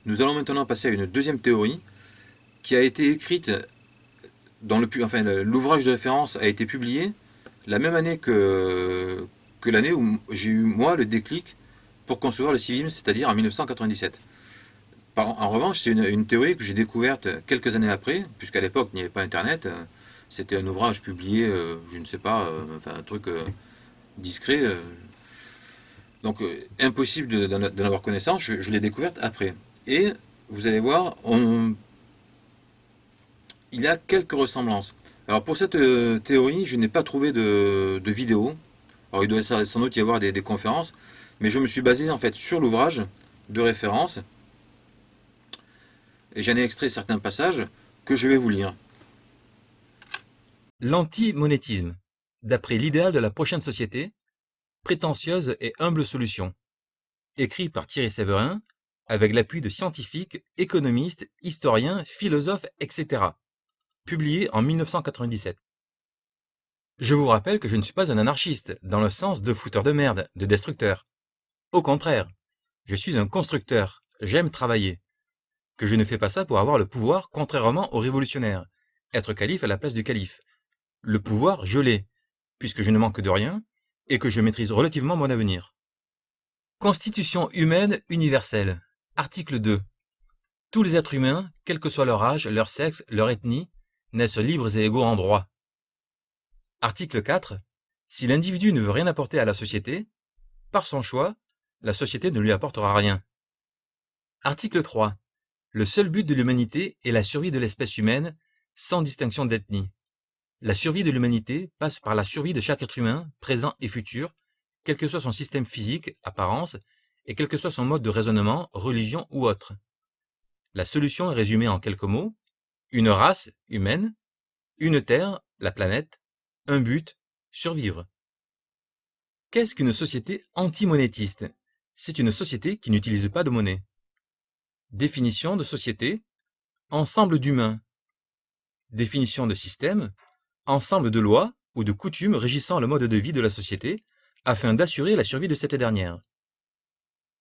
Nous allons maintenant passer à une deuxième théorie qui a été écrite dans l'ouvrage de référence a été publié la même année que l'année où j'ai eu moi le déclic pour concevoir le civisme, c'est-à-dire en 1997. En revanche, c'est une théorie que j'ai découverte quelques années après, puisqu'à l'époque il n'y avait pas Internet. C'était un ouvrage publié, je ne sais pas, un truc discret. Donc impossible d'en avoir connaissance, je l'ai découverte après. Et vous allez voir, il y a quelques ressemblances. Alors pour cette théorie, je n'ai pas trouvé de vidéo. Alors il doit sans doute y avoir des conférences, mais je me suis basé en fait sur l'ouvrage de référence et j'en ai extrait certains passages que je vais vous lire. L'antimonétisme, d'après l'idéal de la prochaine société, prétentieuse et humble solution. Écrit par Thierry Séverin, avec l'appui de scientifiques, économistes, historiens, philosophes, etc. Publié en 1997. Je vous rappelle que je ne suis pas un anarchiste, dans le sens de fouteur de merde, de destructeur. Au contraire, je suis un constructeur, j'aime travailler. Que je ne fais pas ça pour avoir le pouvoir, contrairement aux révolutionnaires. Être calife à la place du calife. Le pouvoir, je l'ai, puisque je ne manque de rien, et que je maîtrise relativement mon avenir. Constitution humaine universelle. Article 2. Tous les êtres humains, quel que soit leur âge, leur sexe, leur ethnie, naissent libres et égaux en droit. Article 4. Si l'individu ne veut rien apporter à la société, par son choix, la société ne lui apportera rien. Article 3. Le seul but de l'humanité est la survie de l'espèce humaine, sans distinction d'ethnie. La survie de l'humanité passe par la survie de chaque être humain, présent et futur, quel que soit son système physique, apparence, et quel que soit son mode de raisonnement, religion ou autre. La solution est résumée en quelques mots: une race, humaine, une terre, la planète, un but, survivre. Qu'est-ce qu'une société antimonétiste? C'est une société qui n'utilise pas de monnaie. Définition de société: ensemble d'humains. Définition de système: ensemble de lois ou de coutumes régissant le mode de vie de la société afin d'assurer la survie de cette dernière.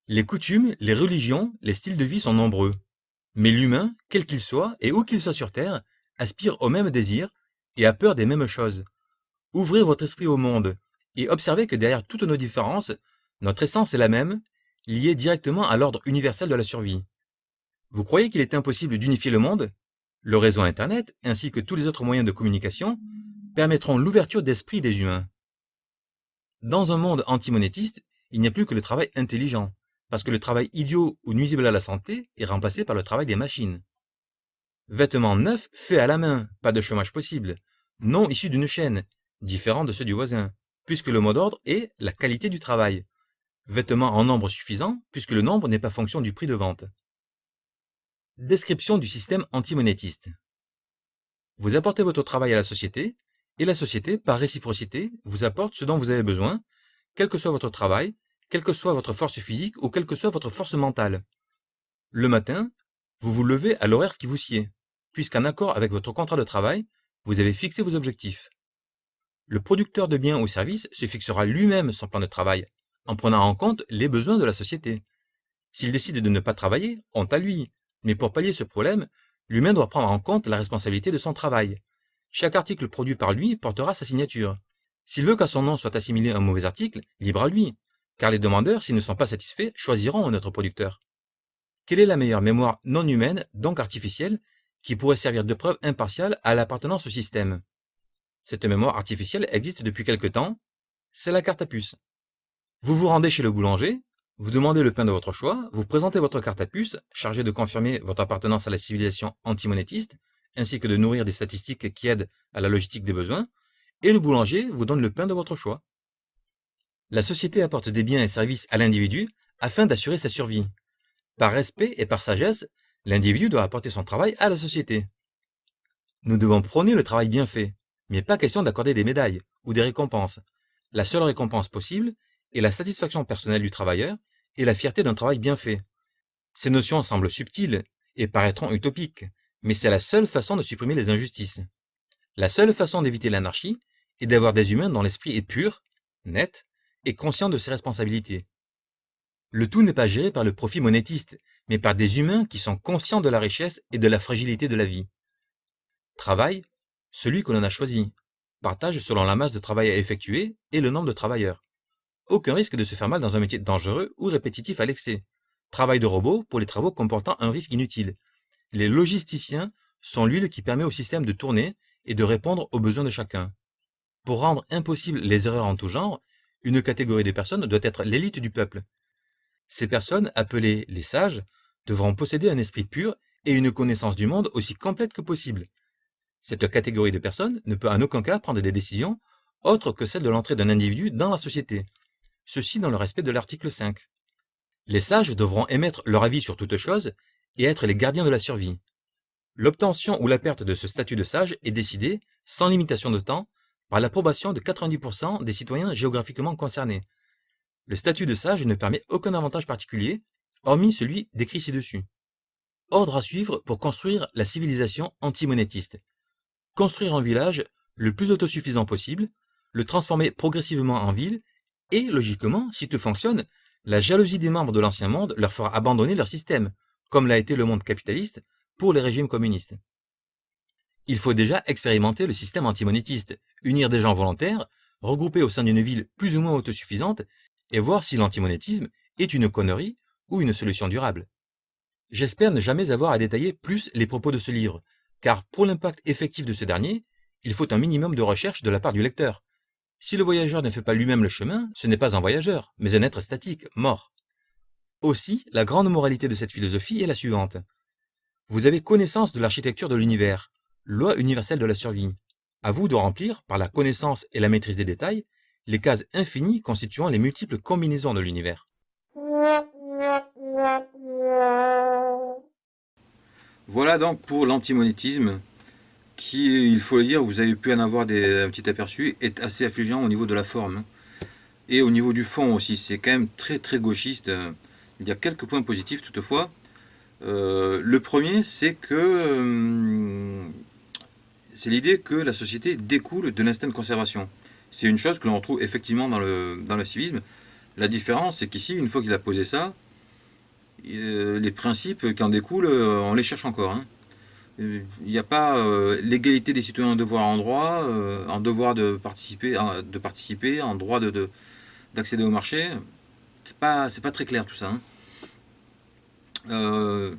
Les coutumes, les religions, les styles de vie sont nombreux, mais l'humain, quel qu'il soit et où qu'il soit sur Terre, aspire aux mêmes désirs et a peur des mêmes choses. Ouvrez votre esprit au monde et observez que derrière toutes nos différences, notre essence est la même, liée directement à l'ordre universel de la survie. Vous croyez qu'il est impossible d'unifier le monde? Le réseau Internet, ainsi que tous les autres moyens de communication, permettront l'ouverture d'esprit des humains. Dans un monde antimonétiste, il n'y a plus que le travail intelligent, parce que le travail idiot ou nuisible à la santé est remplacé par le travail des machines. Vêtements neufs faits à la main, pas de chômage possible, non issus d'une chaîne, différent de ceux du voisin, puisque le mot d'ordre est la qualité du travail. Vêtements en nombre suffisant, puisque le nombre n'est pas fonction du prix de vente. Description du système antimonétiste. Vous apportez votre travail à la société, et la société, par réciprocité, vous apporte ce dont vous avez besoin, quel que soit votre travail, quelle que soit votre force physique ou quelle que soit votre force mentale. Le matin, vous vous levez à l'horaire qui vous sied, puisqu'en accord avec votre contrat de travail, vous avez fixé vos objectifs. Le producteur de biens ou services se fixera lui-même son plan de travail, en prenant en compte les besoins de la société. S'il décide de ne pas travailler, honte à lui, mais pour pallier ce problème, l'humain doit prendre en compte la responsabilité de son travail. Chaque article produit par lui portera sa signature. S'il veut qu'à son nom soit assimilé un mauvais article, libre à lui, car les demandeurs, s'ils ne sont pas satisfaits, choisiront un autre producteur. Quelle est la meilleure mémoire non humaine, donc artificielle, qui pourrait servir de preuve impartiale à l'appartenance au système? Cette mémoire artificielle existe depuis quelque temps, c'est la carte à puce. Vous vous rendez chez le boulanger, vous demandez le pain de votre choix, vous présentez votre carte à puce, chargée de confirmer votre appartenance à la civilisation antimonétiste, ainsi que de nourrir des statistiques qui aident à la logistique des besoins, et le boulanger vous donne le pain de votre choix. La société apporte des biens et services à l'individu afin d'assurer sa survie. Par respect et par sagesse, l'individu doit apporter son travail à la société. Nous devons prôner le travail bien fait, mais pas question d'accorder des médailles ou des récompenses. La seule récompense possible est la satisfaction personnelle du travailleur et la fierté d'un travail bien fait. Ces notions semblent subtiles et paraîtront utopiques, mais c'est la seule façon de supprimer les injustices. La seule façon d'éviter l'anarchie est d'avoir des humains dont l'esprit est pur, net et conscient de ses responsabilités. Le tout n'est pas géré par le profit monétiste, mais par des humains qui sont conscients de la richesse et de la fragilité de la vie. Travail, celui que l'on a choisi. Partage selon la masse de travail à effectuer et le nombre de travailleurs. Aucun risque de se faire mal dans un métier dangereux ou répétitif à l'excès. Travail de robot pour les travaux comportant un risque inutile. Les logisticiens sont l'huile qui permet au système de tourner et de répondre aux besoins de chacun. Pour rendre impossible les erreurs en tout genre, une catégorie de personnes doit être l'élite du peuple. Ces personnes, appelées les sages, devront posséder un esprit pur et une connaissance du monde aussi complète que possible. Cette catégorie de personnes ne peut en aucun cas prendre des décisions autres que celles de l'entrée d'un individu dans la société, ceci dans le respect de l'article 5. Les sages devront émettre leur avis sur toute chose et être les gardiens de la survie. L'obtention ou la perte de ce statut de sage est décidée, sans limitation de temps, par l'approbation de 90% des citoyens géographiquement concernés. Le statut de sage ne permet aucun avantage particulier, hormis celui décrit ci-dessus. Ordre à suivre pour construire la civilisation antimonétiste. Construire un village le plus autosuffisant possible, le transformer progressivement en ville, et, logiquement, si tout fonctionne, la jalousie des membres de l'ancien monde leur fera abandonner leur système, comme l'a été le monde capitaliste pour les régimes communistes. Il faut déjà expérimenter le système antimonétiste, unir des gens volontaires, regroupés au sein d'une ville plus ou moins autosuffisante, et voir si l'antimonétisme est une connerie ou une solution durable. J'espère ne jamais avoir à détailler plus les propos de ce livre, car pour l'impact effectif de ce dernier, il faut un minimum de recherche de la part du lecteur. Si le voyageur ne fait pas lui-même le chemin, ce n'est pas un voyageur, mais un être statique, mort. Aussi, la grande moralité de cette philosophie est la suivante. Vous avez connaissance de l'architecture de l'univers, loi universelle de la survie. À vous de remplir, par la connaissance et la maîtrise des détails, les cases infinies constituant les multiples combinaisons de l'univers. Voilà donc pour l'antimonétisme, qui, il faut le dire, vous avez pu en avoir un petit aperçu, est assez affligeant au niveau de la forme. Et au niveau du fond aussi, c'est quand même très très gauchiste. Il y a quelques points positifs toutefois. Le premier, c'est que c'est l'idée que la société découle de l'instinct de conservation. C'est une chose que l'on retrouve effectivement dans le civisme. La différence, c'est qu'ici, une fois qu'il a posé ça, les principes qui en découlent, on les cherche encore. Hein. Il n'y a pas l'égalité des citoyens en devoir en droit, en devoir de participer, en droit d'accéder au marché. C'est pas très clair tout ça. Hein.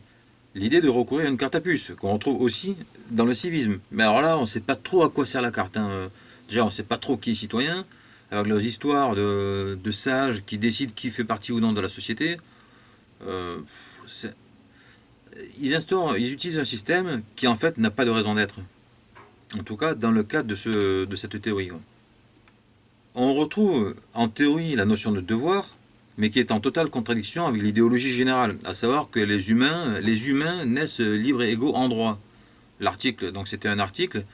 L'idée de recourir à une carte à puce, qu'on retrouve aussi dans le civisme. Mais alors là, on ne sait pas trop à quoi sert la carte. Hein. Déjà, on ne sait pas trop qui est citoyen, avec leurs histoires de sages qui décident qui fait partie ou non de la société. Euh, ils utilisent un système qui en fait n'a pas de raison d'être. En tout cas, dans le cadre de cette théorie. On retrouve en théorie la notion de devoir, mais qui est en totale contradiction avec l'idéologie générale, à savoir que les humains naissent libres et égaux en droit. L'article, donc c'était un article,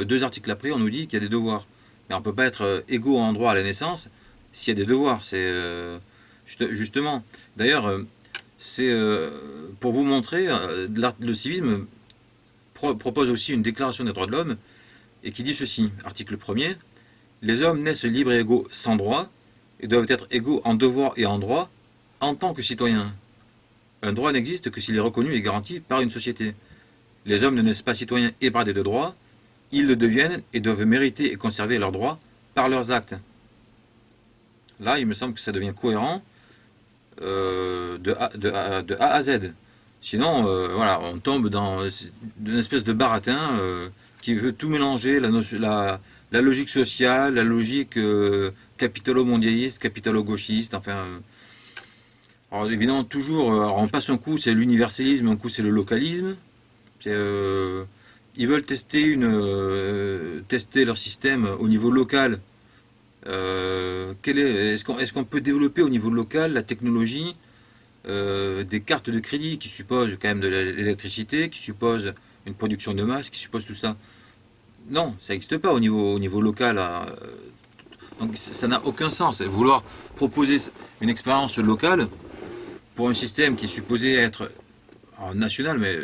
deux articles après, on nous dit qu'il y a des devoirs. Mais on ne peut pas être égaux en droit à la naissance s'il y a des devoirs. C'est justement. D'ailleurs, c'est pour vous montrer, le civisme propose aussi une déclaration des droits de l'homme et qui dit ceci, article 1er, les hommes naissent libres et égaux sans droit et doivent être égaux en devoir et en droit en tant que citoyens. Un droit n'existe que s'il est reconnu et garanti par une société. Les hommes ne naissent pas citoyens et bradés de droits, ils le deviennent et doivent mériter et conserver leurs droits par leurs actes. Là, il me semble que ça devient cohérent de A à Z. Sinon, voilà, on tombe dans une espèce de baratin qui veut tout mélanger, la logique sociale, la logique capitalo-mondialiste, capitalo-gauchiste, enfin... alors évidemment, toujours, alors on passe un coup, c'est l'universalisme, un coup, c'est le localisme. Ils veulent tester leur système au niveau local. Est-ce qu'on peut développer au niveau local la technologie des cartes de crédit qui supposent quand même de l'électricité, qui supposent une production de masse, qui suppose tout ça? Non, ça n'existe pas au niveau local. Donc ça n'a aucun sens. Vouloir proposer une expérience locale pour un système qui est supposé être national, mais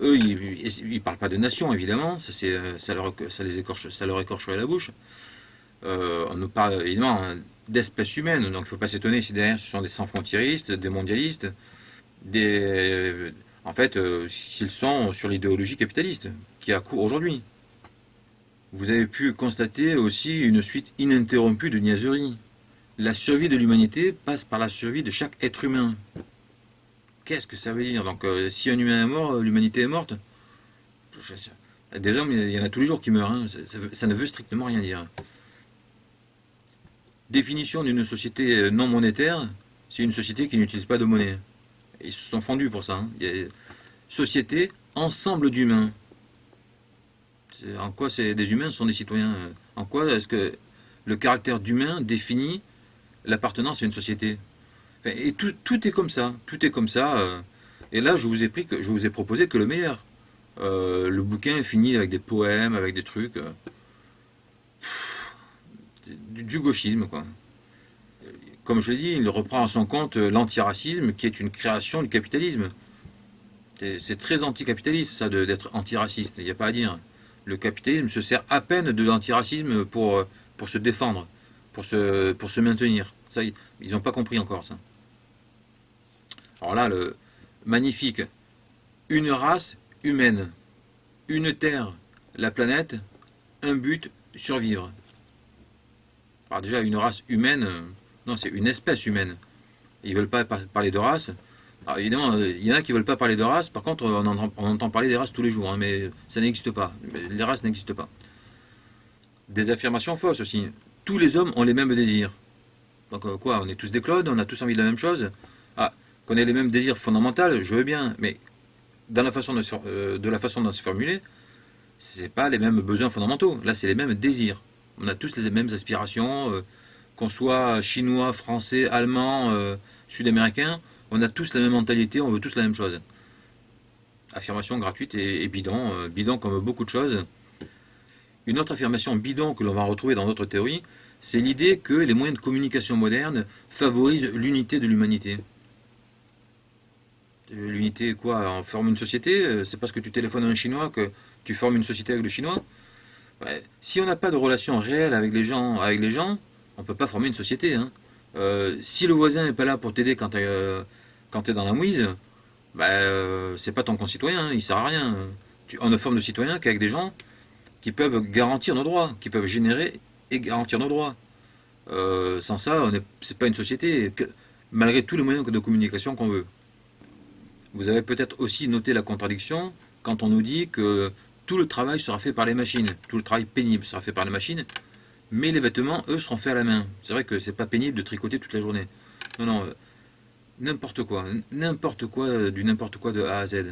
eux, ils parlent pas de nation, évidemment. Ça leur écorcherait la bouche. On nous parle évidemment d'espèces humaines, donc il ne faut pas s'étonner si derrière ce sont des sans-frontiéristes, des mondialistes. des, en fait, s'ils sont sur l'idéologie capitaliste qui a cours aujourd'hui. Vous avez pu constater aussi une suite ininterrompue de niaiseries. La survie de l'humanité passe par la survie de chaque être humain. Qu'est-ce que ça veut dire? Donc, si un humain est mort, l'humanité est morte. Des hommes, il y en a tous les jours qui meurent, hein. Ça ne veut strictement rien dire. Définition d'une société non monétaire, c'est une société qui n'utilise pas de monnaie. Ils se sont fendus pour ça, hein. Société, ensemble d'humains. En quoi des humains sont des citoyens? En quoi est-ce que le caractère d'humain définit l'appartenance à une société? Enfin, et tout est comme ça. Tout est comme ça. Et là, je vous ai proposé que le meilleur. Le bouquin est fini avec des poèmes, avec des trucs. Du gauchisme, quoi. Comme je l'ai dit, il reprend à son compte l'antiracisme, qui est une création du capitalisme. C'est très anticapitaliste, ça, d'être antiraciste. Il n'y a pas à dire. Le capitalisme se sert à peine de l'antiracisme pour se défendre, pour se maintenir. Ça, ils n'ont pas compris encore ça. Alors là, le magnifique. Une race humaine. Une terre. La planète. Un but. Survivre. Alors déjà, une race humaine, non, c'est une espèce humaine. Ils veulent pas parler de race. Alors évidemment, il y en a qui veulent pas parler de race. Par contre, on entend parler des races tous les jours, hein, mais ça n'existe pas. Les races n'existent pas. Des affirmations fausses aussi. Tous les hommes ont les mêmes désirs. Donc quoi, on est tous des clones, on a tous envie de la même chose. Ah, qu'on ait les mêmes désirs fondamentaux, je veux bien, mais dans la façon de la façon dont c'est formulé, c'est pas les mêmes besoins fondamentaux. Là, c'est les mêmes désirs. On a tous les mêmes aspirations, qu'on soit chinois, français, allemand, sud-américain, on a tous la même mentalité, on veut tous la même chose. Affirmation gratuite et bidon, bidon comme beaucoup de choses. Une autre affirmation bidon que l'on va retrouver dans d'autres théories, c'est l'idée que les moyens de communication modernes favorisent l'unité de l'humanité. L'unité quoi? On forme une société? C'est parce que tu téléphones à un Chinois que tu formes une société avec le Chinois? Ouais. Si on n'a pas de relation réelle avec les gens, on ne peut pas former une société, hein. Si le voisin n'est pas là pour t'aider quand tu es dans la mouise, bah, c'est pas ton concitoyen, hein, il sert à rien. On ne forme de citoyens qu'avec des gens qui peuvent garantir nos droits, qui peuvent générer et garantir nos droits. Sans ça, c'est pas une société, malgré tous les moyens de communication qu'on veut. Vous avez peut-être aussi noté la contradiction quand on nous dit que tout le travail sera fait par les machines, tout le travail pénible sera fait par les machines, mais les vêtements, eux, seront faits à la main. C'est vrai que c'est pas pénible de tricoter toute la journée. Non, non, n'importe quoi, du n'importe quoi de A à Z.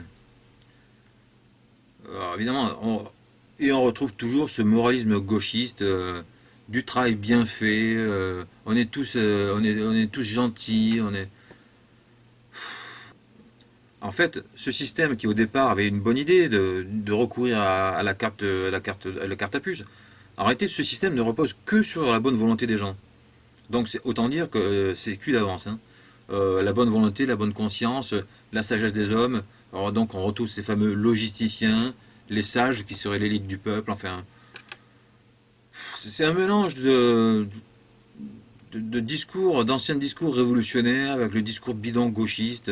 Alors, évidemment, on retrouve toujours ce moralisme gauchiste, du travail bien fait, on est tous gentils, En fait, ce système qui au départ avait une bonne idée de recourir à la carte à puce, en réalité, ce système ne repose que sur la bonne volonté des gens. Donc autant dire que c'est cuit d'avance, hein. La bonne volonté, la bonne conscience, la sagesse des hommes. Alors donc on retrouve ces fameux logisticiens, les sages qui seraient l'élite du peuple. Enfin, c'est un mélange de discours, d'anciens discours révolutionnaires avec le discours bidon gauchiste.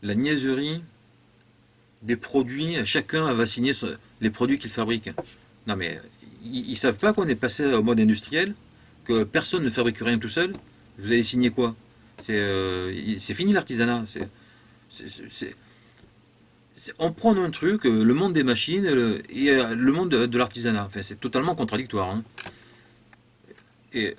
La niaiserie des produits, chacun va signer les produits qu'il fabrique. Non mais ils savent pas qu'on est passé au mode industriel, que personne ne fabrique rien tout seul. Vous allez signer quoi? C'est fini l'artisanat. On prend un truc, le monde des machines et le monde de l'artisanat. Enfin, c'est totalement contradictoire, hein. Et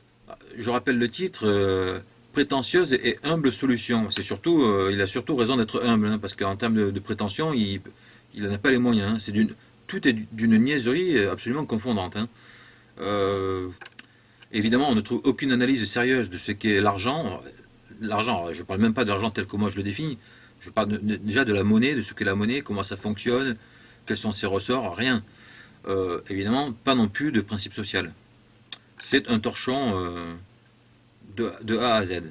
je rappelle le titre, prétentieuse et humble solution. C'est surtout, il a surtout raison d'être humble, hein, parce qu'en termes de prétention, il n'en a pas les moyens, hein. Tout est d'une niaiserie absolument confondante, hein. Évidemment, on ne trouve aucune analyse sérieuse de ce qu'est l'argent. L'argent, je ne parle même pas de l'argent tel que moi je le définis. Je parle déjà de la monnaie, de ce qu'est la monnaie, comment ça fonctionne, quels sont ses ressorts, rien. Évidemment, pas non plus de principe social. C'est un torchon de A à Z.